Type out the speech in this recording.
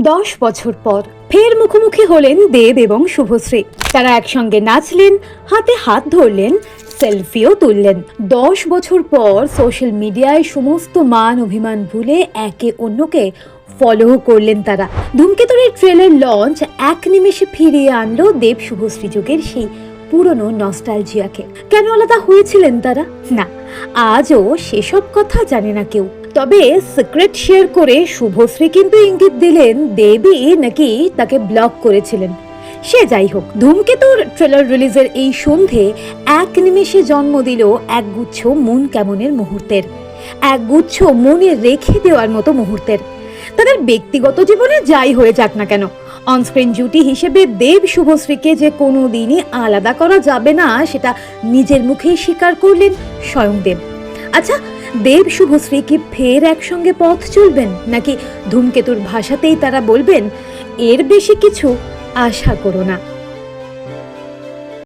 10 বছর পর ফের মুখোমুখি হলেন দেব এবং শুভশ্রী। তারা একসঙ্গে নাচলেন, হাতে হাত ধরলেন, সেলফিও তুললেন। 10 বছর পর সোশ্যাল মিডিয়ায় সমস্ত মান অভিমান ভুলে একে অন্যকে ফলো করলেন তারা। ধূমকেতুর ট্রেলার লঞ্চ এক নিমেষে ফিরিয়ে আনলো দেব শুভশ্রী যুগের সেই পুরনো নস্টালজিয়াকে। কেন আলাদা হয়েছিলেন তারা? না, আজও সেসব কথা জানে না কেউ। তবে সিক্রেট শেয়ার করে শুভশ্রী কিন্তু ইঙ্গিত দিলেন দেবী নাকি তাকে ব্লক করেছিলেন। সে যাই হোক, ধূমকেতুর ট্রেলার রিলিজের এই সন্ধে এক নিমেষে জন্ম দিল একগুচ্ছ মন কেমনের মুহূর্তের, একগুচ্ছ মনে রেখে দেওয়ার মতো মুহূর্তের। তাদের ব্যক্তিগত জীবনে যাই হয়ে যাক না কেন, অনস্ক্রিন জুটি হিসেবে দেব শুভশ্রীকে যে কোনো দিনই আলাদা করা যাবে না সেটা নিজের মুখেই স্বীকার করলেন স্বয়ং দেব। আচ্ছা, দেব শুভশ্রী কি ফের একসঙ্গে পথ চলবেন, নাকি ধূমকেতুর ভাষাতেই তারা বলবেন এর বেশি কিছু আশা করো না?